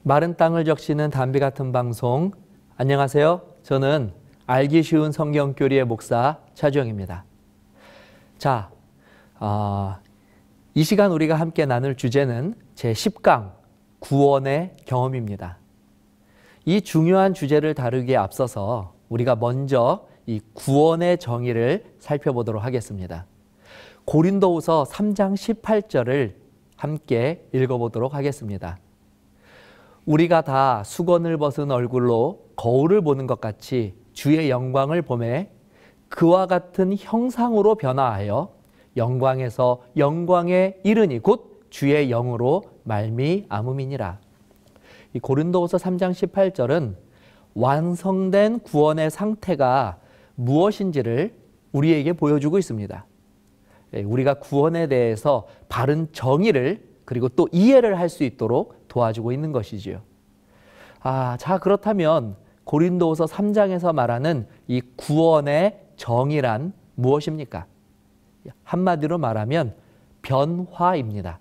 마른 땅을 적시는 담비 같은 방송. 안녕하세요. 저는 알기 쉬운 성경교리의 목사 차주영입니다. 자, 이 시간 우리가 함께 나눌 주제는 제10강 구원의 경험입니다. 이 중요한 주제를 다루기에 앞서서 우리가 먼저 이 구원의 정의를 살펴보도록 하겠습니다. 고린도후서 3장 18절을 함께 읽어보도록 하겠습니다. 우리가 다 수건을 벗은 얼굴로 거울을 보는 것 같이 주의 영광을 보매 그와 같은 형상으로 변화하여 영광에서 영광에 이르니 곧 주의 영으로 말미암음이니라. 이 고린도후서 3장 18절은 완성된 구원의 상태가 무엇인지를 우리에게 보여주고 있습니다. 우리가 구원에 대해서 바른 정의를 그리고 또 이해를 할 수 있도록 도와주고 있는 것이지요. 자, 그렇다면 고린도후서 3장에서 말하는 이 구원의 정의란 무엇입니까? 한마디로 말하면 변화입니다.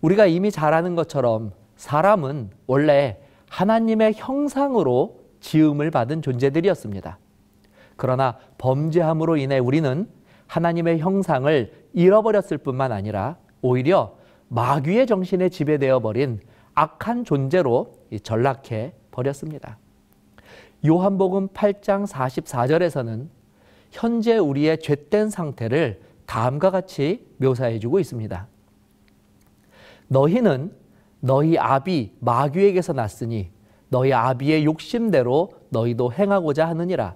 우리가 이미 잘 아는 것처럼 사람은 원래 하나님의 형상으로 지음을 받은 존재들이었습니다. 그러나 범죄함으로 인해 우리는 하나님의 형상을 잃어버렸을 뿐만 아니라 오히려 마귀의 정신에 지배되어 버린 악한 존재로 전락해 버렸습니다. 요한복음 8장 44절에서는 현재 우리의 죄된 상태를 다음과 같이 묘사해 주고 있습니다. 너희는 너희 아비 마귀에게서 났으니 너희 아비의 욕심대로 너희도 행하고자 하느니라.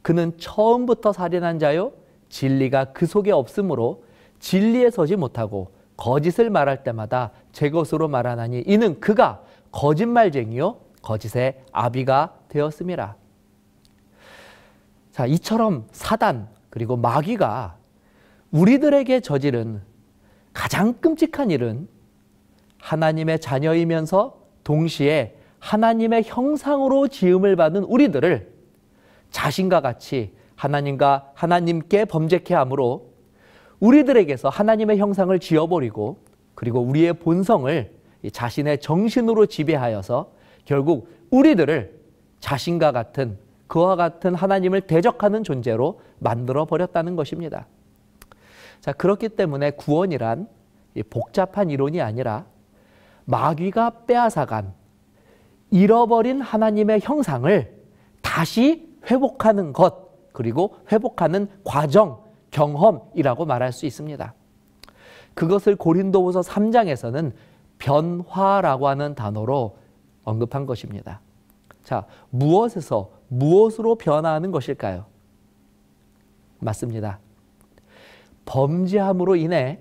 그는 처음부터 살인한 자요 진리가 그 속에 없으므로 진리에 서지 못하고 거짓을 말할 때마다 제 것으로 말하나니 이는 그가 거짓말쟁이요 거짓의 아비가 되었음이라. 자, 이처럼 사단 그리고 마귀가 우리들에게 저지른 가장 끔찍한 일은 하나님의 자녀이면서 동시에 하나님의 형상으로 지음을 받은 우리들을 자신과 같이 하나님께 범죄케 함으로 우리들에게서 하나님의 형상을 지어버리고 그리고 우리의 본성을 자신의 정신으로 지배하여서 결국 우리들을 자신과 같은 그와 같은 하나님을 대적하는 존재로 만들어 버렸다는 것입니다. 자, 그렇기 때문에 구원이란 복잡한 이론이 아니라 마귀가 빼앗아간 잃어버린 하나님의 형상을 다시 회복하는 것 그리고 회복하는 과정, 경험이라고 말할 수 있습니다. 그것을 고린도후서 3장에서는 변화라고 하는 단어로 언급한 것입니다. 자, 무엇에서 무엇으로 변화하는 것일까요? 맞습니다. 범죄함으로 인해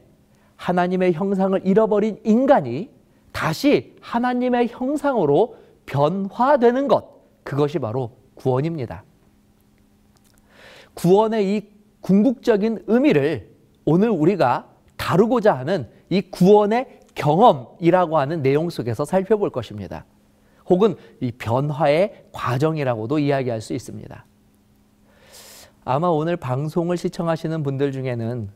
하나님의 형상을 잃어버린 인간이 다시 하나님의 형상으로 변화되는 것, 그것이 바로 구원입니다. 구원의 이 궁극적인 의미를 오늘 우리가 다루고자 하는 이 구원의 경험이라고 하는 내용 속에서 살펴볼 것입니다. 혹은 이 변화의 과정이라고도 이야기할 수 있습니다. 아마 오늘 방송을 시청하시는 분들 중에는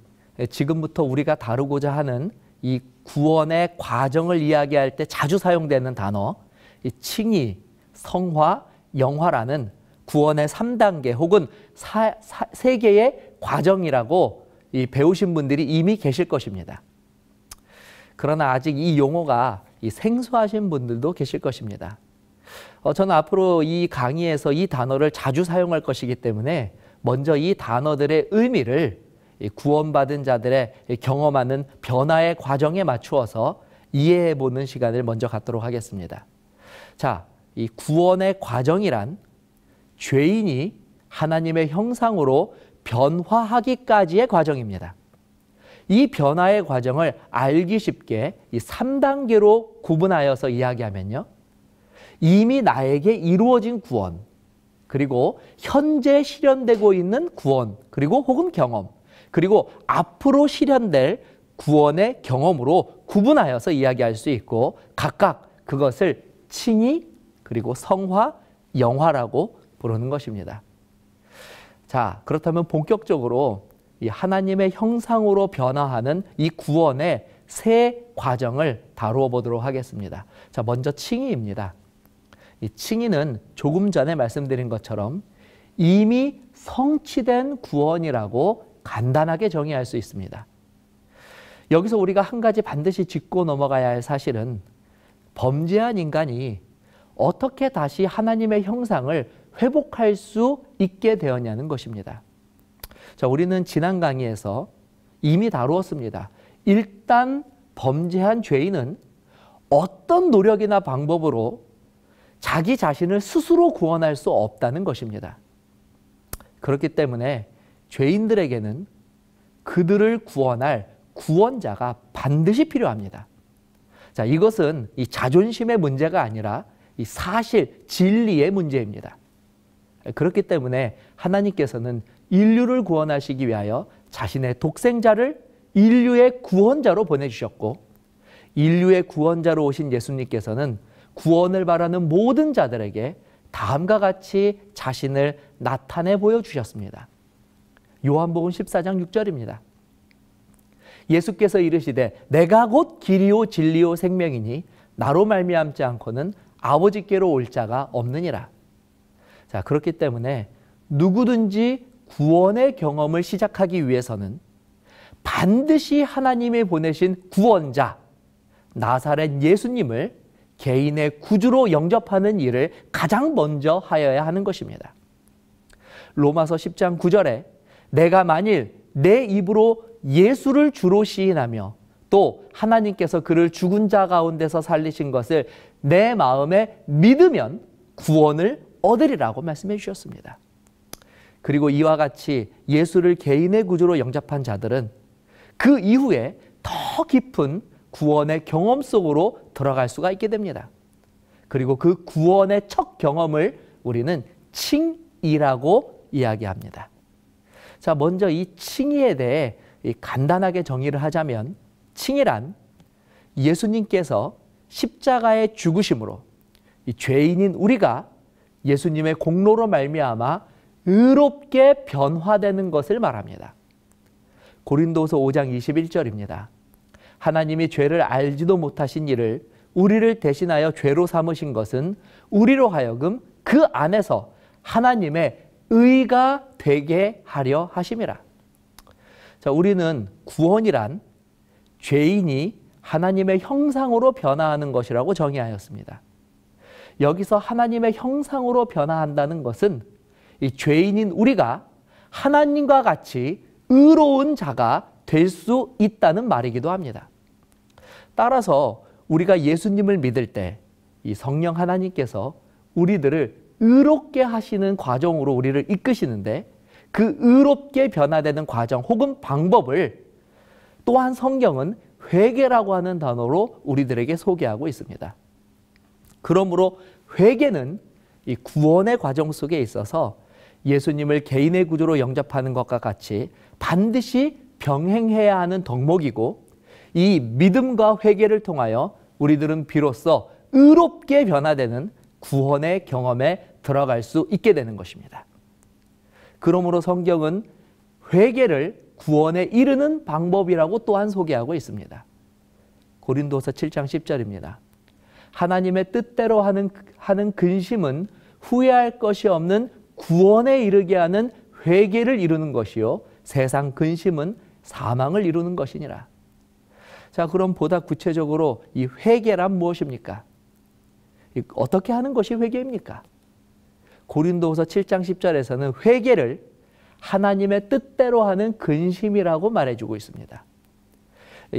지금부터 우리가 다루고자 하는 이 구원의 과정을 이야기할 때 자주 사용되는 단어, 이 칭의, 성화, 영화라는 구원의 3단계 혹은 3개의 과정이라고 배우신 분들이 이미 계실 것입니다. 그러나 아직 이 용어가 생소하신 분들도 계실 것입니다. 저는 앞으로 이 강의에서 이 단어를 자주 사용할 것이기 때문에 먼저 이 단어들의 의미를 구원받은 자들의 경험하는 변화의 과정에 맞추어서 이해해보는 시간을 먼저 갖도록 하겠습니다. 자, 이 구원의 과정이란 죄인이 하나님의 형상으로 변화하기까지의 과정입니다. 이 변화의 과정을 알기 쉽게 이 3단계로 구분하여서 이야기하면요. 이미 나에게 이루어진 구원, 그리고 현재 실현되고 있는 구원, 그리고 혹은 경험, 그리고 앞으로 실현될 구원의 경험으로 구분하여서 이야기할 수 있고 각각 그것을 칭의, 그리고 성화, 영화라고 부르는 것입니다. 자, 그렇다면 본격적으로 이 하나님의 형상으로 변화하는 이 구원의 세 과정을 다루어 보도록 하겠습니다. 자, 먼저 칭의입니다. 이 칭의는 조금 전에 말씀드린 것처럼 이미 성취된 구원이라고 간단하게 정의할 수 있습니다. 여기서 우리가 한 가지 반드시 짚고 넘어가야 할 사실은 범죄한 인간이 어떻게 다시 하나님의 형상을 회복할 수 있게 되었냐는 것입니다. 자, 우리는 지난 강의에서 이미 다루었습니다. 일단 범죄한 죄인은 어떤 노력이나 방법으로 자기 자신을 스스로 구원할 수 없다는 것입니다. 그렇기 때문에 죄인들에게는 그들을 구원할 구원자가 반드시 필요합니다. 자, 이것은 이 자존심의 문제가 아니라 이 사실, 진리의 문제입니다. 그렇기 때문에 하나님께서는 인류를 구원하시기 위하여 자신의 독생자를 인류의 구원자로 보내주셨고, 인류의 구원자로 오신 예수님께서는 구원을 바라는 모든 자들에게 다음과 같이 자신을 나타내 보여주셨습니다. 요한복음 14장 6절입니다. 예수께서 이르시되 내가 곧 길이요 진리요 생명이니 나로 말미암지 않고는 아버지께로 올 자가 없느니라. 자, 그렇기 때문에 누구든지 구원의 경험을 시작하기 위해서는 반드시 하나님이 보내신 구원자 나사렛 예수님을 개인의 구주로 영접하는 일을 가장 먼저 하여야 하는 것입니다. 로마서 10장 9절에 내가 만일 내 입으로 예수를 주로 시인하며 또 하나님께서 그를 죽은 자 가운데서 살리신 것을 내 마음에 믿으면 구원을 얻으리라고 말씀해 주셨습니다. 그리고 이와 같이 예수를 개인의 구주로 영접한 자들은 그 이후에 더 깊은 구원의 경험 속으로 들어갈 수가 있게 됩니다. 그리고 그 구원의 첫 경험을 우리는 칭의라고 이야기합니다. 자, 먼저 이 칭의에 대해 간단하게 정의를 하자면 칭의란 예수님께서 십자가의 죽으심으로 이 죄인인 우리가 예수님의 공로로 말미암아 의롭게 변화되는 것을 말합니다. 고린도서 5장 21절입니다. 하나님이 죄를 알지도 못하신 이를 우리를 대신하여 죄로 삼으신 것은 우리로 하여금 그 안에서 하나님의 의가 되게 하려 하심이라. 자, 우리는 구원이란 죄인이 하나님의 형상으로 변화하는 것이라고 정의하였습니다. 여기서 하나님의 형상으로 변화한다는 것은 이 죄인인 우리가 하나님과 같이 의로운 자가 될 수 있다는 말이기도 합니다. 따라서 우리가 예수님을 믿을 때 이 성령 하나님께서 우리들을 의롭게 하시는 과정으로 우리를 이끄시는데 그 의롭게 변화되는 과정 혹은 방법을 또한 성경은 회개라고 하는 단어로 우리들에게 소개하고 있습니다. 그러므로 회개는 이 구원의 과정 속에 있어서 예수님을 개인의 구주로 영접하는 것과 같이 반드시 병행해야 하는 덕목이고, 이 믿음과 회개를 통하여 우리들은 비로소 의롭게 변화되는 구원의 경험에 들어갈 수 있게 되는 것입니다. 그러므로 성경은 회개를 구원에 이르는 방법이라고 또한 소개하고 있습니다. 고린도서 7장 10절입니다. 하나님의 뜻대로 하는 근심은 후회할 것이 없는 구원에 이르게 하는 회개를 이루는 것이요 세상 근심은 사망을 이루는 것이니라. 자, 그럼 보다 구체적으로 이 회개란 무엇입니까? 어떻게 하는 것이 회개입니까? 고린도후서 7장 10절에서는 회개를 하나님의 뜻대로 하는 근심이라고 말해주고 있습니다.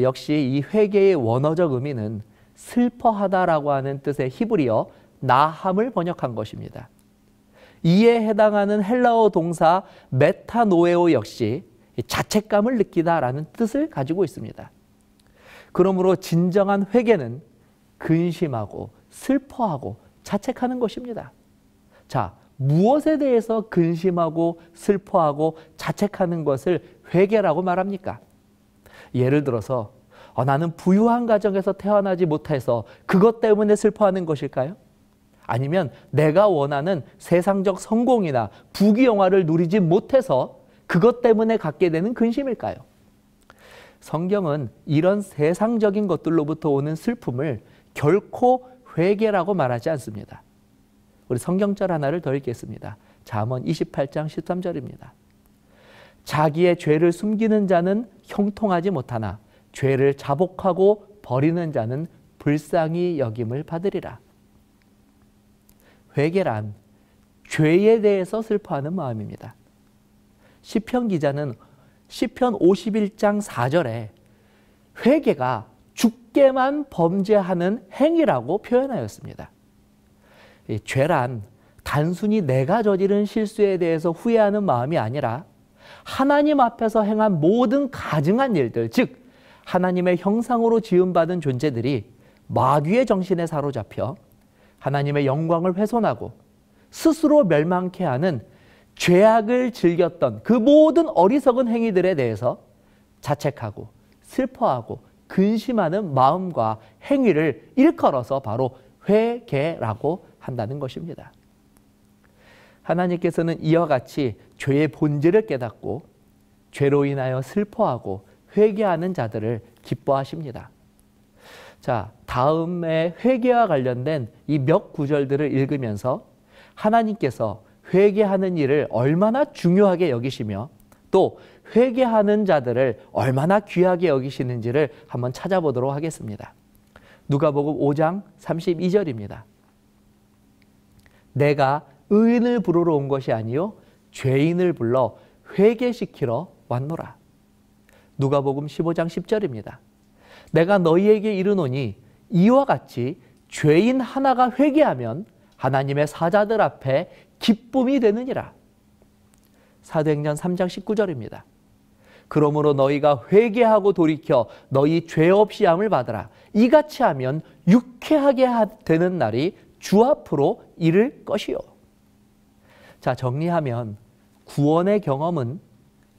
역시 이 회개의 원어적 의미는 슬퍼하다라고 하는 뜻의 히브리어 나함을 번역한 것입니다. 이에 해당하는 헬라어 동사 메타노에오 역시 자책감을 느끼다라는 뜻을 가지고 있습니다. 그러므로 진정한 회개는 근심하고 슬퍼하고 자책하는 것입니다. 자, 무엇에 대해서 근심하고 슬퍼하고 자책하는 것을 회개라고 말합니까? 예를 들어서 나는 부유한 가정에서 태어나지 못해서 그것 때문에 슬퍼하는 것일까요? 아니면 내가 원하는 세상적 성공이나 부귀영화를 누리지 못해서 그것 때문에 갖게 되는 근심일까요? 성경은 이런 세상적인 것들로부터 오는 슬픔을 결코 회개라고 말하지 않습니다. 우리 성경절 하나를 더 읽겠습니다. 잠언 28장 13절입니다. 자기의 죄를 숨기는 자는 형통하지 못하나 죄를 자복하고 버리는 자는 불쌍히 여김을 받으리라. 회개란 죄에 대해서 슬퍼하는 마음입니다. 시편 기자는 시편 51장 4절에 회개가 주께만 범죄하는 행위라고 표현하였습니다. 이 죄란 단순히 내가 저지른 실수에 대해서 후회하는 마음이 아니라 하나님 앞에서 행한 모든 가증한 일들, 즉 하나님의 형상으로 지음받은 존재들이 마귀의 정신에 사로잡혀 하나님의 영광을 훼손하고 스스로 멸망케 하는 죄악을 즐겼던 그 모든 어리석은 행위들에 대해서 자책하고 슬퍼하고 근심하는 마음과 행위를 일컬어서 바로 회개라고 한다는 것입니다. 하나님께서는 이와 같이 죄의 본질을 깨닫고 죄로 인하여 슬퍼하고 회개하는 자들을 기뻐하십니다. 자, 다음에 회개와 관련된 이 몇 구절들을 읽으면서 하나님께서 회개하는 일을 얼마나 중요하게 여기시며 또 회개하는 자들을 얼마나 귀하게 여기시는지를 한번 찾아보도록 하겠습니다. 누가복음 5장 32절입니다. 내가 의인을 부르러 온 것이 아니요 죄인을 불러 회개시키러 왔노라. 누가복음 15장 10절입니다. 내가 너희에게 이르노니 이와 같이 죄인 하나가 회개하면 하나님의 사자들 앞에 기쁨이 되느니라. 사도행전 3장 19절입니다. 그러므로 너희가 회개하고 돌이켜 너희 죄 없이 함을 받으라. 이같이 하면 유쾌하게 되는 날이 주 앞으로 이를 것이요. 자, 정리하면 구원의 경험은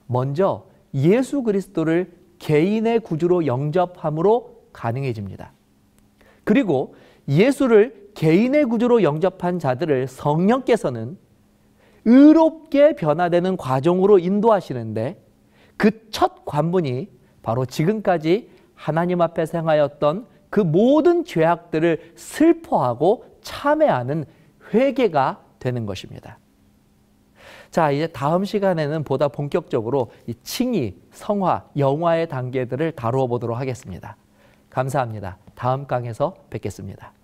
먼저 예수 그리스도를 개인의 구주로 영접함으로 가능해집니다. 그리고 예수를 개인의 구주로 영접한 자들을 성령께서는 의롭게 변화되는 과정으로 인도하시는데 그 첫 관문이 바로 지금까지 하나님 앞에서 행하였던 그 모든 죄악들을 슬퍼하고 참회하는 회개가 되는 것입니다. 자, 이제 다음 시간에는 보다 본격적으로 이 칭의, 성화, 영화의 단계들을 다루어 보도록 하겠습니다. 감사합니다. 다음 강에서 뵙겠습니다.